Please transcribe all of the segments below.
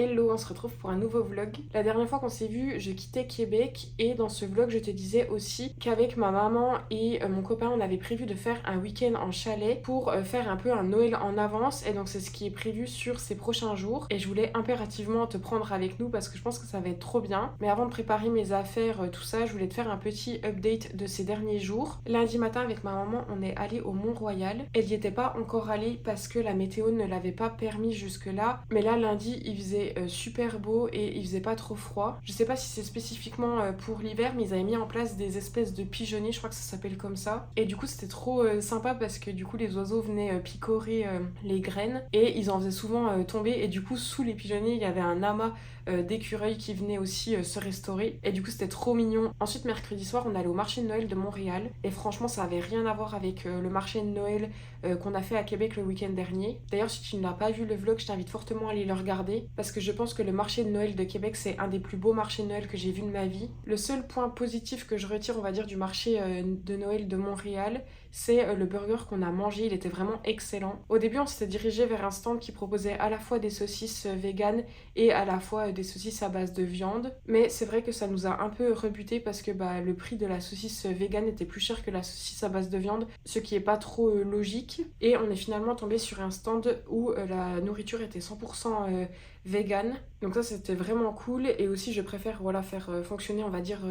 Hello, on se retrouve pour un nouveau vlog. La dernière fois qu'on s'est vu, je quittais Québec et dans ce vlog, je te disais aussi qu'avec ma maman et mon copain, on avait prévu de faire un week-end en chalet pour faire un peu un Noël en avance et donc c'est ce qui est prévu sur ces prochains jours et je voulais impérativement te prendre avec nous parce que je pense que ça va être trop bien. Mais avant de préparer mes affaires, tout ça, je voulais te faire un petit update de ces derniers jours. Lundi matin avec ma maman, on est allé au Mont-Royal. Elle n'y était pas encore allée parce que la météo ne l'avait pas permis jusque-là, mais là lundi, il faisait super beau et il faisait pas trop froid. Je sais pas si c'est spécifiquement pour l'hiver, mais ils avaient mis en place des espèces de pigeonniers, je crois que ça s'appelle comme ça. Et du coup, c'était trop sympa parce que du coup, les oiseaux venaient picorer les graines et ils en faisaient souvent tomber. Et du coup, sous les pigeonniers, il y avait un amas d'écureuils qui venaient aussi se restaurer. Et du coup, c'était trop mignon. Ensuite, mercredi soir, on allait au marché de Noël de Montréal. Et franchement, ça avait rien à voir avec le marché de Noël qu'on a fait à Québec le week-end dernier. D'ailleurs, si tu n'as pas vu le vlog, je t'invite fortement à aller le regarder parce que je pense que le marché de Noël de Québec, c'est un des plus beaux marchés de Noël que j'ai vu de ma vie. Le seul point positif que je retire, on va dire, du marché de Noël de Montréal, c'est le burger qu'on a mangé. Il était vraiment excellent. Au début, on s'était dirigé vers un stand qui proposait à la fois des saucisses véganes et à la fois des saucisses à base de viande. Mais c'est vrai que ça nous a un peu rebuté parce que le prix de la saucisse végane était plus cher que la saucisse à base de viande, ce qui est pas trop logique. Et on est finalement tombé sur un stand où la nourriture était 100% vegan. Donc ça, c'était vraiment cool. Et aussi, je préfère faire fonctionner, on va dire,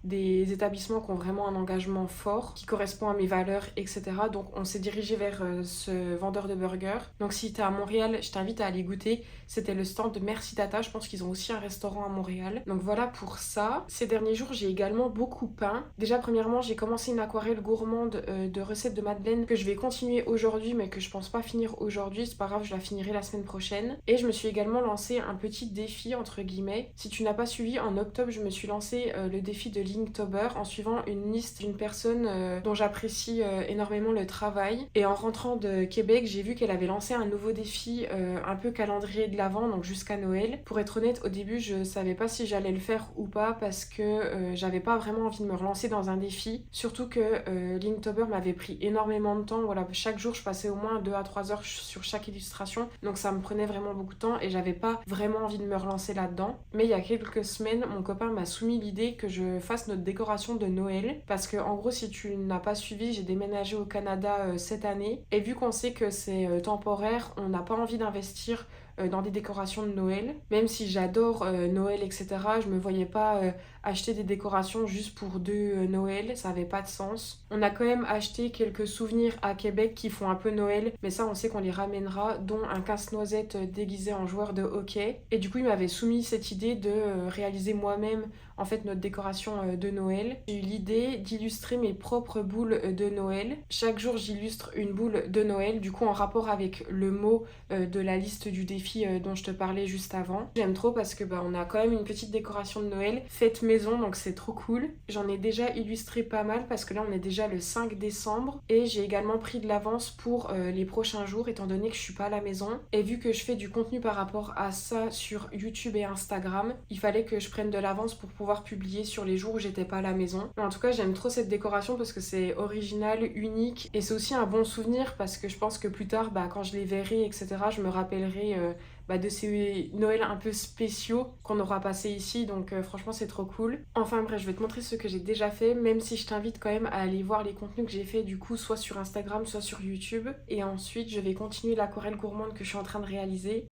des établissements qui ont vraiment un engagement fort, qui correspond à mes valeurs, etc. Donc on s'est dirigé vers ce vendeur de burgers. Donc si t'es à Montréal, je t'invite à aller goûter. C'était le stand de Merci Tata. Je pense qu'ils ont aussi un restaurant à Montréal. Donc voilà pour ça. Ces derniers jours, j'ai également beaucoup peint. Déjà, premièrement, j'ai commencé une aquarelle gourmande de recettes de Madeleine que je vais continuer aujourd'hui, mais que je pense pas finir aujourd'hui. C'est pas grave, je la finirai la semaine prochaine. Et je me suis également lancé un petit défi, entre guillemets. Si tu n'as pas suivi, en octobre, je me suis lancé le défi de Linktober en suivant une liste d'une personne dont j'apprécie énormément le travail. Et en rentrant de Québec, j'ai vu qu'elle avait lancé un nouveau défi, un peu calendrier de l'Avent, donc jusqu'à Noël. Pour être honnête, au début, je savais pas si j'allais le faire ou pas parce que j'avais pas vraiment envie de me relancer dans un défi. Surtout que Linktober m'avait pris énormément de temps. Voilà, chaque jour, je passais au moins 2 à 3 heures sur chaque illustration. Donc ça me prenait vraiment beaucoup de temps et j'avais pas vraiment envie de me relancer là-dedans. Mais il y a quelques semaines, mon copain m'a soumis l'idée que je fasse notre décoration de Noël. Parce que en gros, si tu n'as pas suivi, j'ai déménagé au Canada cette année. Et vu qu'on sait que c'est temporaire, on n'a pas envie d'investir dans des décorations de Noël. Même si j'adore Noël, etc., je me voyais pas acheter des décorations juste pour deux Noël, ça avait pas de sens. On a quand même acheté quelques souvenirs à Québec qui font un peu Noël, mais ça on sait qu'on les ramènera, dont un casse-noisette déguisé en joueur de hockey. Et du coup il m'avait soumis cette idée de réaliser moi-même en fait notre décoration de Noël. J'ai eu l'idée d'illustrer mes propres boules de Noël. Chaque jour j'illustre une boule de Noël, du coup en rapport avec le mot de la liste du défi dont je te parlais juste avant. J'aime trop parce que on a quand même une petite décoration de Noël faite maison, donc c'est trop cool. J'en ai déjà illustré pas mal parce que là on est déjà le 5 décembre et j'ai également pris de l'avance pour les prochains jours étant donné que je suis pas à la maison. Et vu que je fais du contenu par rapport à ça sur YouTube et Instagram, il fallait que je prenne de l'avance pour pouvoir publier sur les jours où j'étais pas à la maison. Mais en tout cas j'aime trop cette décoration parce que c'est original, unique et c'est aussi un bon souvenir parce que je pense que plus tard quand je les verrai etc je me rappellerai de ces Noëls un peu spéciaux qu'on aura passé ici, donc franchement c'est trop cool. Enfin bref, je vais te montrer ce que j'ai déjà fait, même si je t'invite quand même à aller voir les contenus que j'ai fait du coup soit sur Instagram, soit sur YouTube. Et ensuite je vais continuer l'aquarelle gourmande que je suis en train de réaliser.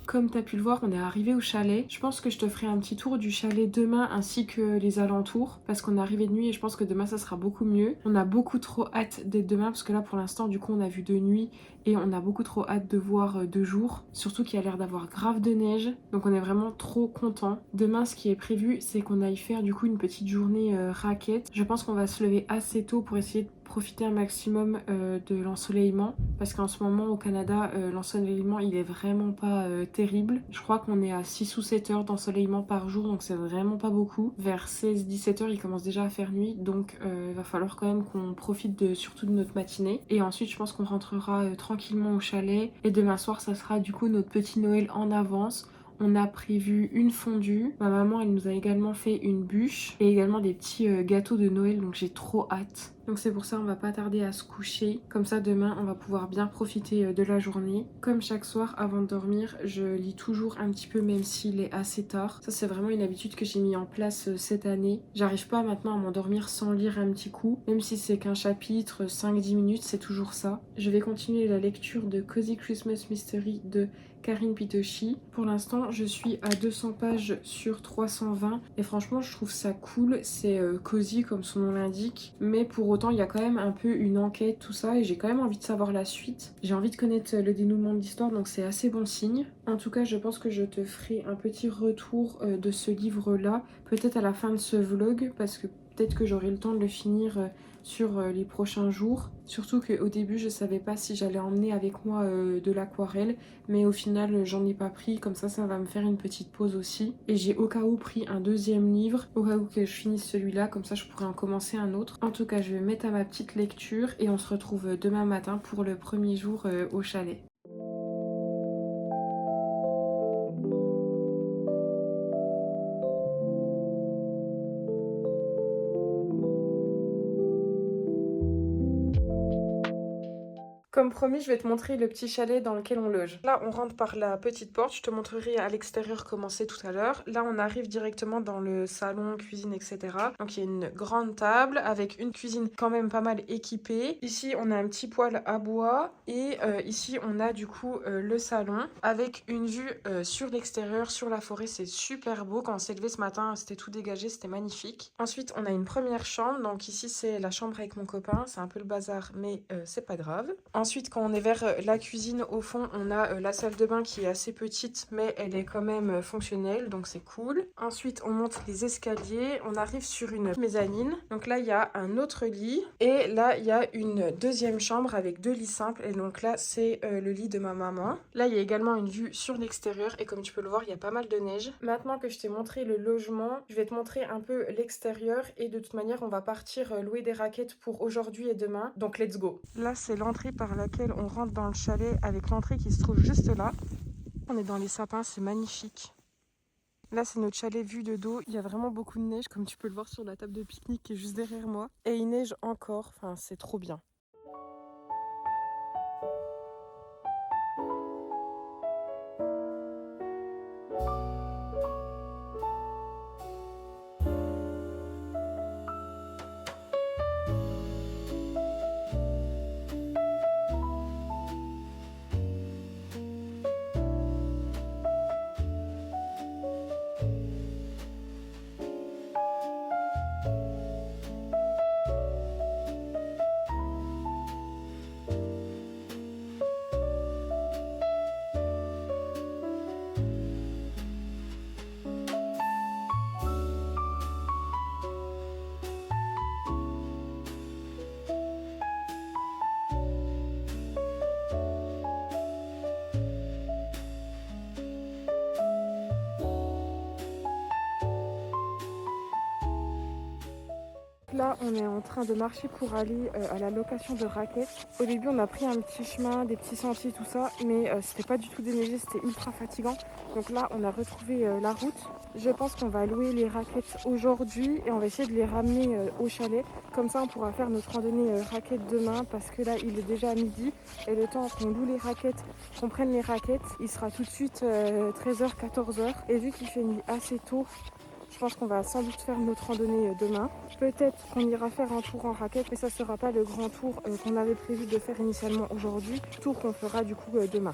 Comme tu as pu le voir, on est arrivé au chalet. Je pense que je te ferai un petit tour du chalet demain ainsi que les alentours parce qu'on est arrivé de nuit et je pense que demain ça sera beaucoup mieux. On a beaucoup trop hâte d'être demain parce que là pour l'instant du coup on a vu de nuit et on a beaucoup trop hâte de voir de jour. Surtout qu'il y a l'air d'avoir grave de neige. Donc on est vraiment trop content. Demain ce qui est prévu c'est qu'on aille faire du coup une petite journée raquette. Je pense qu'on va se lever assez tôt pour essayer de profiter un maximum de l'ensoleillement parce qu'en ce moment au Canada l'ensoleillement il est vraiment pas terrible. Je crois qu'on est à 6 ou 7 heures d'ensoleillement par jour donc c'est vraiment pas beaucoup. Vers 16-17 heures il commence déjà à faire nuit donc il va falloir quand même qu'on profite surtout de notre matinée et ensuite je pense qu'on rentrera tranquillement au chalet et demain soir ça sera du coup notre petit Noël en avance. On a prévu une fondue. Ma maman, elle nous a également fait une bûche et également des petits gâteaux de Noël. Donc j'ai trop hâte. Donc c'est pour ça on va pas tarder à se coucher. Comme ça demain on va pouvoir bien profiter de la journée. Comme chaque soir avant de dormir, je lis toujours un petit peu même s'il est assez tard. Ça c'est vraiment une habitude que j'ai mis en place cette année. J'arrive pas maintenant à m'endormir sans lire un petit coup. Même si c'est qu'un chapitre, 5-10 minutes, c'est toujours ça. Je vais continuer la lecture de Cozy Christmas Mystery de Karin Pitochi. Pour l'instant, je suis à 200 pages sur 320 et franchement, je trouve ça cool. C'est cosy comme son nom l'indique, mais pour autant, il y a quand même un peu une enquête, tout ça, et j'ai quand même envie de savoir la suite. J'ai envie de connaître le dénouement de l'histoire, donc c'est assez bon signe. En tout cas, je pense que je te ferai un petit retour de ce livre-là, peut-être à la fin de ce vlog, parce que peut-être que j'aurai le temps de le finir sur les prochains jours. Surtout qu'au début, je savais pas si j'allais emmener avec moi de l'aquarelle, mais au final, j'en ai pas pris. Comme ça va me faire une petite pause aussi. Et j'ai au cas où pris un deuxième livre, au cas où que je finisse celui-là, comme ça je pourrais en commencer un autre. En tout cas, je vais mettre à ma petite lecture et on se retrouve demain matin pour le premier jour au chalet. Comme promis, je vais te montrer le petit chalet dans lequel on loge. Là, on rentre par la petite porte. Je te montrerai à l'extérieur comment c'est tout à l'heure. Là, on arrive directement dans le salon, cuisine, etc. Donc, il y a une grande table avec une cuisine quand même pas mal équipée. Ici, on a un petit poêle à bois. Et ici, on a du coup le salon avec une vue sur l'extérieur, sur la forêt. C'est super beau. Quand on s'est levé ce matin, c'était tout dégagé. C'était magnifique. Ensuite, on a une première chambre. Donc, ici, c'est la chambre avec mon copain. C'est un peu le bazar, mais c'est pas grave. Ensuite, quand on est vers la cuisine, au fond, on a la salle de bain qui est assez petite, mais elle est quand même fonctionnelle, donc c'est cool. Ensuite, on monte les escaliers, on arrive sur une mezzanine. Donc là, il y a un autre lit, et là, il y a une deuxième chambre avec 2 lits simples, et donc là, c'est le lit de ma maman. Là, il y a également une vue sur l'extérieur, et comme tu peux le voir, il y a pas mal de neige. Maintenant que je t'ai montré le logement, je vais te montrer un peu l'extérieur, et de toute manière, on va partir louer des raquettes pour aujourd'hui et demain, donc let's go. Là, c'est l'entrée par laquelle on rentre dans le chalet avec l'entrée qui se trouve juste là. On est dans les sapins, c'est magnifique. Là, c'est notre chalet vu de dos. Il y a vraiment beaucoup de neige, comme tu peux le voir sur la table de pique-nique qui est juste derrière moi. Et il neige encore, enfin, c'est trop bien. Là, on est en train de marcher pour aller à la location de raquettes. Au début, on a pris un petit chemin, des petits sentiers, tout ça, mais c'était pas du tout déneigé, c'était ultra fatigant. Donc là, on a retrouvé la route. Je pense qu'on va louer les raquettes aujourd'hui et on va essayer de les ramener au chalet. Comme ça, on pourra faire notre randonnée raquettes demain parce que là, il est déjà à midi. Et le temps qu'on loue les raquettes, qu'on prenne les raquettes, il sera tout de suite 13h, 14h. Et vu qu'il fait nuit assez tôt, je pense qu'on va sans doute faire notre randonnée demain. Peut-être qu'on ira faire un tour en raquette, mais ça ne sera pas le grand tour qu'on avait prévu de faire initialement aujourd'hui. Tour qu'on fera du coup demain.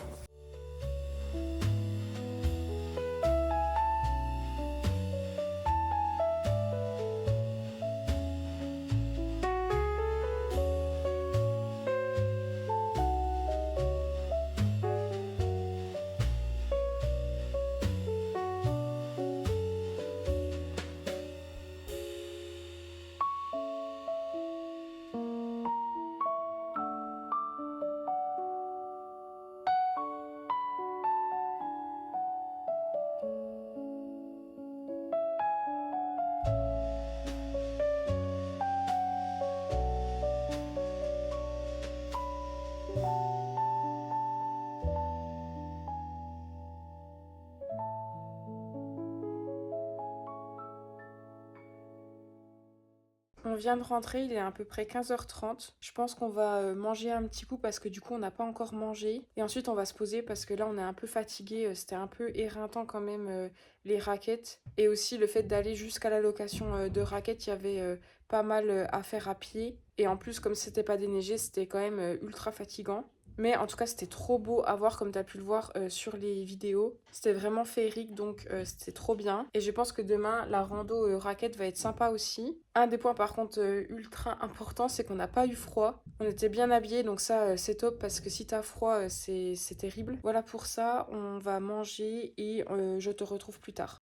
On vient de rentrer, il est à peu près 15h30. Je pense qu'on va manger un petit coup parce que du coup on n'a pas encore mangé. Et ensuite on va se poser parce que là on est un peu fatigué. C'était un peu éreintant quand même les raquettes. Et aussi le fait d'aller jusqu'à la location de raquettes, il y avait pas mal à faire à pied. Et en plus comme c'était pas déneigé, c'était quand même ultra fatigant. Mais en tout cas, c'était trop beau à voir comme tu as pu le voir sur les vidéos. C'était vraiment féerique, donc c'était trop bien. Et je pense que demain, la rando raquette va être sympa aussi. Un des points par contre ultra important, c'est qu'on n'a pas eu froid. On était bien habillés, donc ça c'est top parce que si t'as froid, c'est terrible. Voilà pour ça, on va manger et je te retrouve plus tard.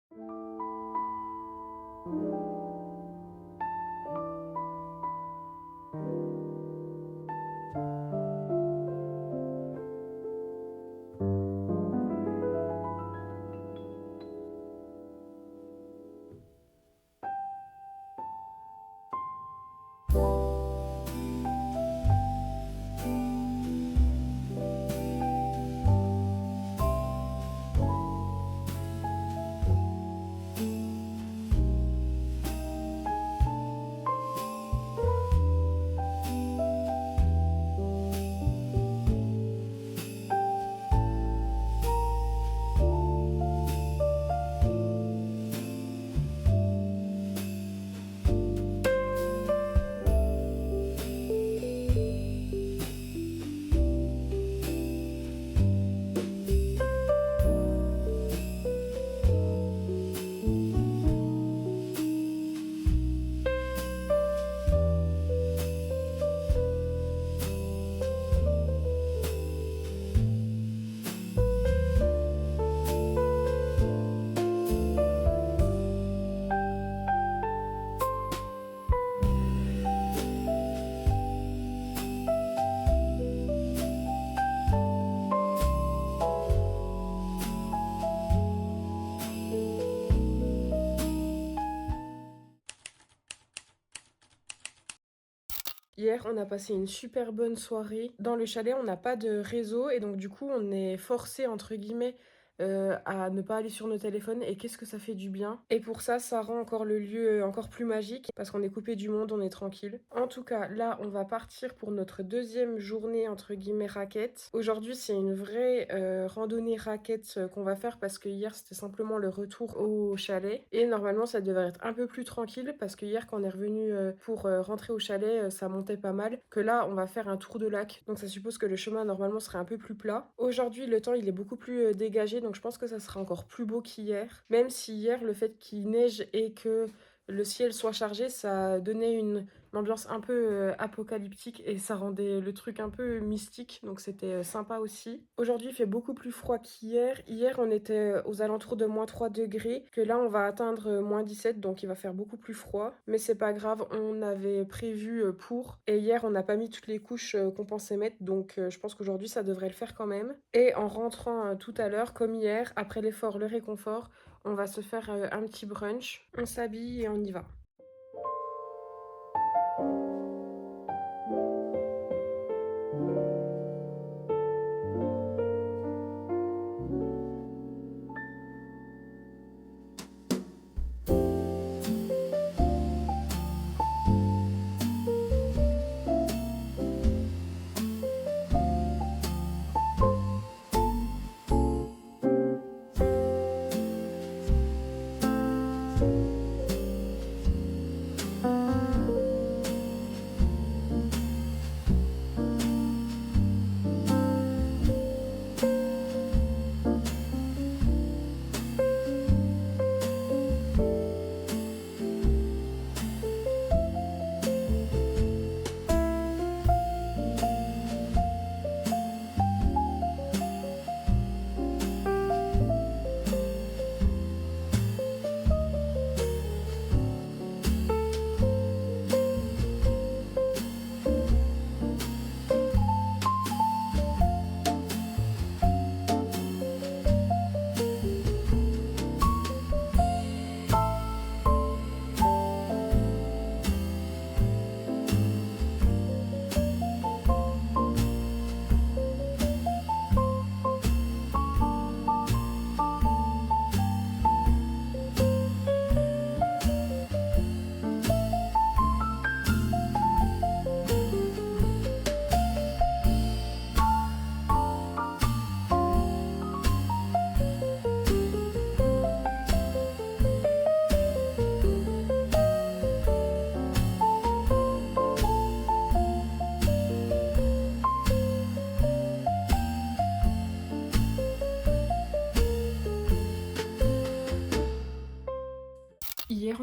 Hier, on a passé une super bonne soirée. Dans le chalet, on n'a pas de réseau et donc du coup, on est forcé, entre guillemets, à ne pas aller sur nos téléphones et qu'est-ce que ça fait du bien. Et pour ça, ça rend encore le lieu encore plus magique parce qu'on est coupé du monde, on est tranquille. En tout cas, là, on va partir pour notre deuxième journée, entre guillemets, raquette. Aujourd'hui, c'est une vraie randonnée raquette qu'on va faire parce que hier, c'était simplement le retour au chalet. Et normalement, ça devrait être un peu plus tranquille parce que hier, quand on est revenu pour rentrer au chalet, ça montait pas mal. Que là, on va faire un tour de lac. Donc ça suppose que le chemin, normalement, serait un peu plus plat. Aujourd'hui, le temps, il est beaucoup plus dégagé. Donc je pense que ça sera encore plus beau qu'hier. Même si hier, le fait qu'il neige et que le ciel soit chargé, ça donnait une ambiance un peu apocalyptique et ça rendait le truc un peu mystique, donc c'était sympa aussi. Aujourd'hui, il fait beaucoup plus froid qu'hier. Hier, on était aux alentours de -3 degrés, que là, on va atteindre -17, donc il va faire beaucoup plus froid. Mais c'est pas grave, on avait prévu pour. Et hier, on n'a pas mis toutes les couches qu'on pensait mettre, donc je pense qu'aujourd'hui, ça devrait le faire quand même. Et en rentrant tout à l'heure, comme hier, après l'effort, le réconfort, on va se faire un petit brunch. On s'habille et on y va.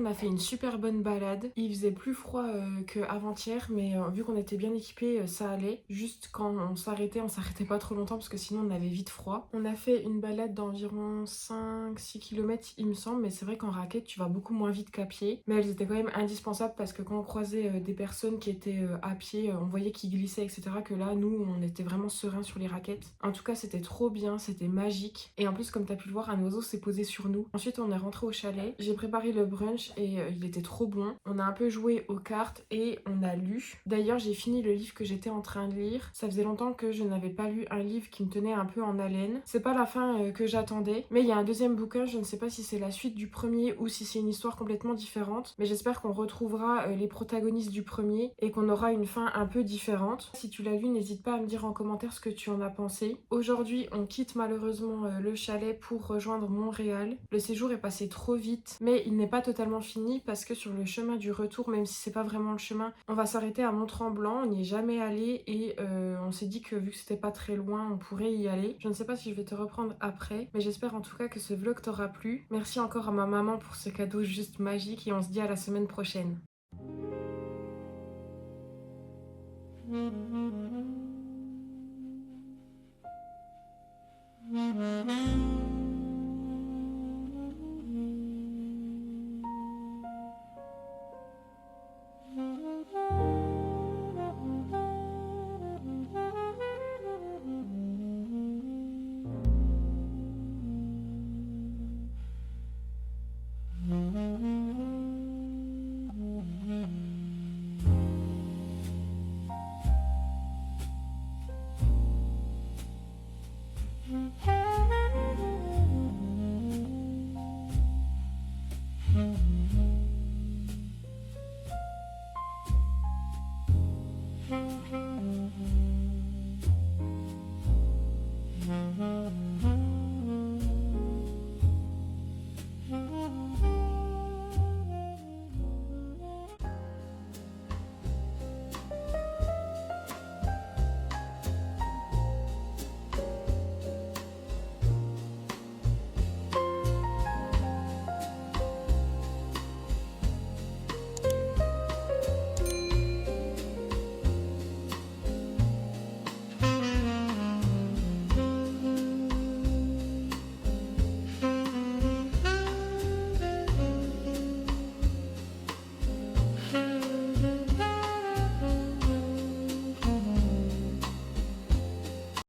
on a fait une super bonne balade. Il faisait plus froid qu'avant-hier, mais vu qu'on était bien équipés, ça allait. Juste quand on s'arrêtait pas trop longtemps parce que sinon on avait vite froid. On a fait une balade d'environ 5-6 km il me semble, mais c'est vrai qu'en raquette tu vas beaucoup moins vite qu'à pied. Mais elles étaient quand même indispensables parce que quand on croisait des personnes qui étaient à pied, on voyait qu'ils glissaient, etc. Que là, nous, on était vraiment sereins sur les raquettes. En tout cas, c'était trop bien, c'était magique. Et en plus, comme t'as pu le voir, un oiseau s'est posé sur nous. Ensuite, on est rentré au chalet. J'ai préparé le brunch et il était trop bon. On a un peu joué aux cartes et on a lu. D'ailleurs, j'ai fini le livre que j'étais en train de lire. Ça faisait longtemps que je n'avais pas lu un livre qui me tenait un peu en haleine. C'est pas la fin que j'attendais, mais il y a un deuxième bouquin. Je ne sais pas si c'est la suite du premier ou si c'est une histoire complètement différente. Mais j'espère qu'on retrouvera les protagonistes du premier et qu'on aura une fin un peu différente. Si tu l'as lu, n'hésite pas à me dire en commentaire ce que tu en as pensé. Aujourd'hui, on quitte malheureusement le chalet pour rejoindre Montréal. Le séjour est passé trop vite, mais il n'est pas totalement fini parce que sur le chemin du retour, même si c'est pas vraiment le chemin, on va s'arrêter à Mont-Tremblant. On n'y est jamais allé et on s'est dit que vu que c'était pas très loin, on pourrait y aller. Je ne sais pas si je vais te reprendre après, mais j'espère en tout cas que ce vlog t'aura plu. Merci encore à ma maman pour ce cadeau juste magique et on se dit à la semaine prochaine. Mm-hmm.